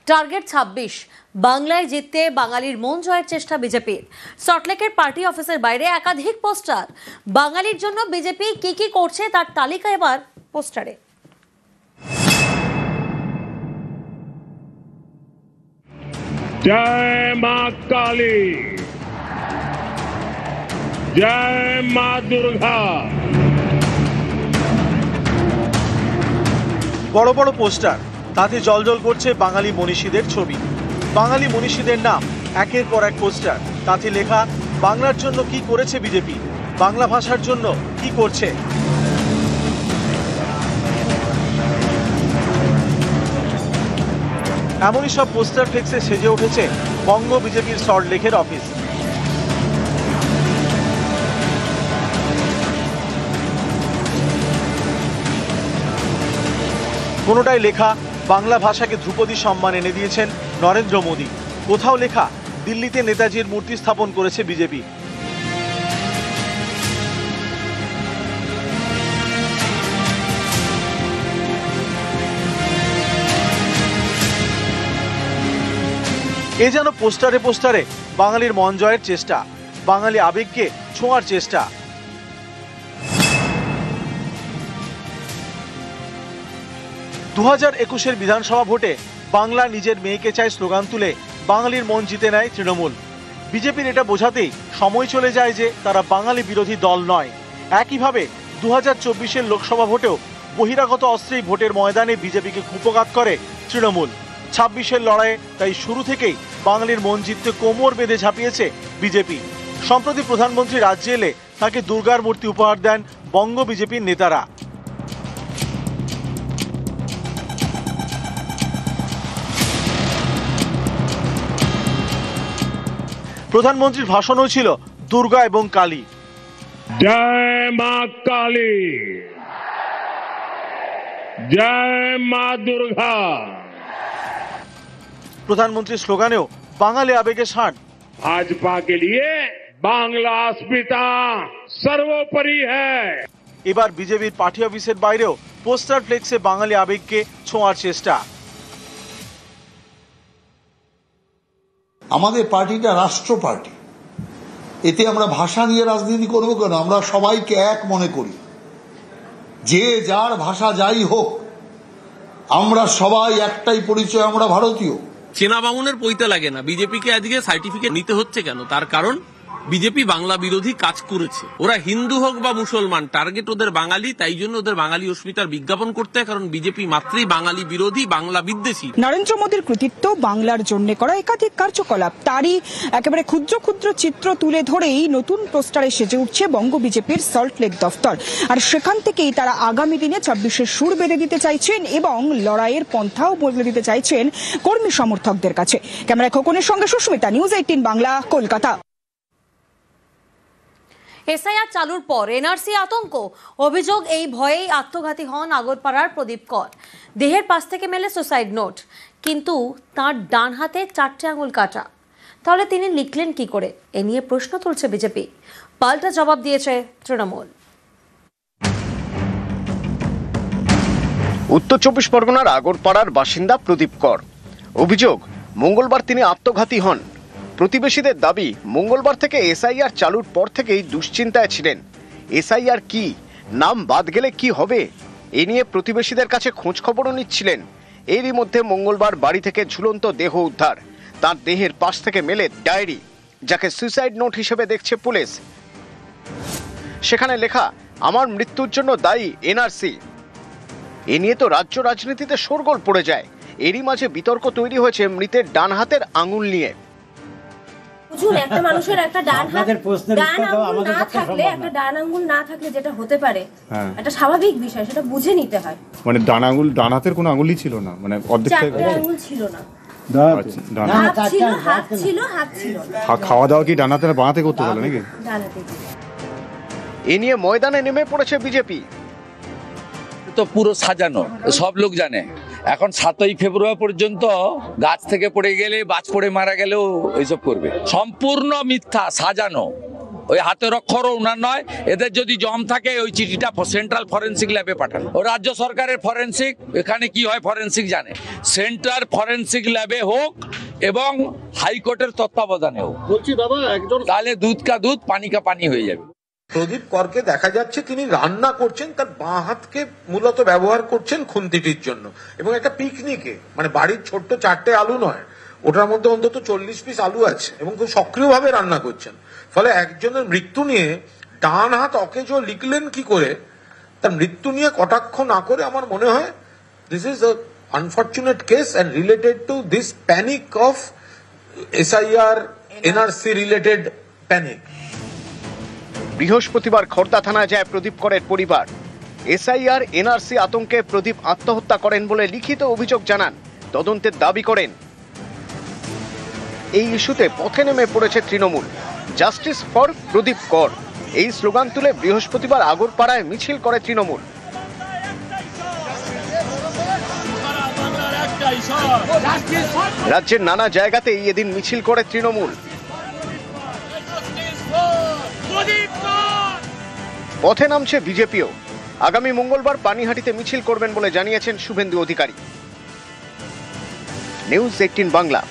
Target 26 বাংলায় জিততে বাঙালির মন জয়ের চেষ্টা বিজেপির। সল্টলেকের পার্টি অফিসের বাইরে একাধিক পোস্টার। বাঙালির জন্য বিজেপি কি কি করছে তার তালিকা এবার পোস্টারে। जय मां काली, जय मां दुर्गा। বড় বড় পোস্টার, তাতে জলজল করছে বাঙালি মনীষীদের ছবি। বাঙালি মনীষীদের নাম একের পর এক পোস্টার, তাতে লেখা বাংলার জন্য কি করেছে বিজেপি, বাংলা ভাষার জন্য কি করছে। এমনই সব পোস্টার ফ্লেক্সে সেজে উঠেছে বঙ্গ বিজেপির সল্টলেকের অফিস। কোনোটাই লেখা বাংলা ভাষাকে ধ্রুপদী সম্মান এনে দিয়েছেন নরেন্দ্র মোদী, কোথাও লেখা দিল্লিতে নেতাজির মূর্তি স্থাপন করেছে বিজেপি। এ যেন পোস্টারে পোস্টারে বাঙালির মন জয়ের চেষ্টা, বাঙালি আবেগকে ছোঁয়ার চেষ্টা। 2021-এর বিধানসভা ভোটে বাংলা নিজের মেয়েকে চায় স্লোগান তুলে বাঙালির মন জিতে নেয় তৃণমূল। বিজেপির এটা বোঝাতেই সময় চলে যায় যে তারা বাঙালি বিরোধী দল নয়। একইভাবে 2024-এর লোকসভা ভোটেও বহিরাগত অস্ত্রেই ভোটের ময়দানে বিজেপিকে কুপঘাত করে তৃণমূল। 26-এর লড়াইয়ে তাই শুরু থেকেই বাঙালির মন জিততে কোমর বেঁধে ঝাঁপিয়েছে বিজেপি। সম্প্রতি প্রধানমন্ত্রী রাজ্যে এলে তাকে দুর্গার মূর্তি উপহার দেন বঙ্গ বিজেপির নেতারা। প্রধানমন্ত্রীর ভাষণও ছিল দুর্গা এবং কালী। जय मां काली, जय मां दुर्गा। প্রধানমন্ত্রীর স্লোগানেও বাঙালি আবেগে ষাঁড়। भाजपा के लिए बांग्ला अस्मिता सर्वोपरि है। এবার বিজেপির পার্টি অফিসের বাইরেও পোস্টার ফ্লেক্সে বাঙালি আবেগকে ছোঁয়ার চেষ্টা। আমাদের পার্টিটা রাষ্ট্র পার্টি, এতে আমরা ভাষা নিয়ে রাজনীতি করবো কেন? আমরা সবাইকে এক মনে করি, যে যার ভাষা যাই হোক আমরা সবাই একটাই পরিচয়, আমরা ভারতীয়। চেনা বামুনের পৈতে লাগে না। বিজেপিকে আজকে সার্টিফিকেট নিতে হচ্ছে কেন? তার কারণ বিজেপি বাংলা বিরোধী কাজ করেছে। ওরা হিন্দু হোক বা মুসলমান, টার্গেট ওদের বাঙালি, তাই জন্য ওদের বাঙালি অস্মিতার বিজ্ঞাপন করতে হয়, কারণ বিজেপি মাত্রই বাঙালি বিরোধী, বাংলা বিদ্বেষী। নরেন্দ্র মোদীর কৃতিত্ব, বাংলার জন্য করা একাধিক কার্যকলাপ, তারই একেবারে ক্ষুদ্র ক্ষুদ্র চিত্র তুলে ধরেই নতুন পোস্টারে সেজে উঠছে বঙ্গ বিজেপির সল্টলেক দফতর। আর সেখান থেকেই তারা আগামী দিনে 26-এর সুর বেঁধে দিতে চাইছেন এবং লড়াইয়ের পন্থাও বদলে দিতে চাইছেন কর্মী সমর্থকদের কাছে। ক্যামেরায় খোকনের সঙ্গে সুস্মিতা, নিউজ 18 বাংলা, কলকাতা। এসআইআর চালুর পর এনআরসি আতঙ্ক, অভিযোগ এই ভয়েই আত্মঘাতী হন আগরপাড়ার প্রদীপ কর। দেহের পাশ থেকে মেলে সুসাইড নোট, কিন্তু তার ডান হাতে 4টে আঙুল কাটা। তাহলে তিনি লিখলেন কি করে? এ নিয়ে প্রশ্ন তুলছে বিজেপি, পাল্টা জবাব দিয়েছে তৃণমূল। উত্তর 24 পরগনার আগরপাড়ার বাসিন্দা প্রদীপ কর। অভিযোগ, মঙ্গলবার তিনি আত্মঘাতী হন। প্রতিবেশীদের দাবি, মঙ্গলবার থেকে এসআইআর চালুর পর থেকেই দুশ্চিন্তায় ছিলেন। এসআইআর কি, নাম বাদ গেলে কি হবে, এ নিয়ে প্রতিবেশীদের কাছে খোঁজ খবরও নিচ্ছিলেন। এরই মধ্যে মঙ্গলবার বাড়ি থেকে ঝুলন্ত দেহ উদ্ধার। তার দেহের পাশ থেকে মেলে ডায়েরি, যাকে সুইসাইড নোট হিসেবে দেখছে পুলিশ। সেখানে লেখা, আমার মৃত্যুর জন্য দায়ী এনআরসি। এ নিয়ে তো রাজ্য রাজনীতিতে শোরগোল পড়ে যায়। এরই মাঝে বিতর্ক তৈরি হয়েছে মৃতের ডান হাতের আঙুল নিয়ে। বুঝুন, একটা মানুষের একটা ডান আঙুল না থাকলে, একটা ডান আঙুল না থাকলে যেটা হতে পারে একটা স্বাভাবিক বিষয়, সেটা বুঝে নিতে হয়। মানে ডান হাতের কোনো আঙুলই ছিল না, মানে অর্ধেক আঙুল ছিল না, হাত ছিল। খাওয়া দাওয়া কি ডান হাতে না বাঁ হাতে করতে পারে নাকি? ডান হাতে। এ নিয়ে ময়দানে নেমে পড়েছে বিজেপি। তো পুরো সাজানো, সব লোক জানে। এখন 7ই ফেব্রুয়ারি পর্যন্ত গাছ থেকে পড়ে গেলে, বাজ পড়ে মারা গেলেও এইসব করবে। সম্পূর্ণ মিথ্যা, সাজানো। ওই হাতের অক্ষরও উনার নয়। এদের যদি জম থাকে ওই চিঠিটা সেন্ট্রাল ফরেন্সিক ল্যাবে পাঠান। ও রাজ্য সরকারের ফরেন্সিক, এখানে কি হয় ফরেন্সিক জানে। সেন্ট্রাল ফরেন্সিক ল্যাবে হোক এবং হাইকোর্টের তত্ত্বাবধানে হোক। বলছি দাদা, একজন তাহলে দুধ কা দুধ পানি কা পানি হয়ে যাবে। প্রদীপ করকে দেখা যাচ্ছে তিনি রান্না করছেন, তার বাঁ হাতকে মূলত ব্যবহার করছেন খুন্তিটির জন্য, এবং একটা পিকনিকে, মানে বাড়ির ছোট্ট 4টে আলু নয়, ওটার মধ্যে অন্তত 40 পিস আলু আছে, এবং খুব সক্রিয়ভাবে রান্না করছেন। ফলে একজনের মৃত্যু নিয়ে ডান হাত অকেজো লিখলেন কি করে, তার মৃত্যু নিয়ে কটাক্ষ না করে আমার মনে হয় this is a unfortunate case and related to this panic of SIR NRC related panic. বৃহস্পতিবার খড়দা থানায় যায় প্রদীপ করের পরিবার। SIR NRC আতঙ্কে প্রদীপ আত্মহত্যা করেন বলে লিখিত অভিযোগ জানান, তদন্তের দাবি করেন। এই ইস্যুতে পথে নেমে পড়েছে তৃণমূল। জাস্টিস ফর প্রদীপ কর এই স্লোগান তুলে বৃহস্পতিবার আগরপাড়ায় মিছিল করে তৃণমূল। রাজ্যের নানা জায়গাতেই এদিন মিছিল করে তৃণমূল। পথে নামছে বিজেপিও। আগামী মঙ্গলবার পানিহাটিতে মিছিল করবেন বলে জানিয়েছেন শুভেন্দু অধিকারী। নিউজ 18 বাংলা।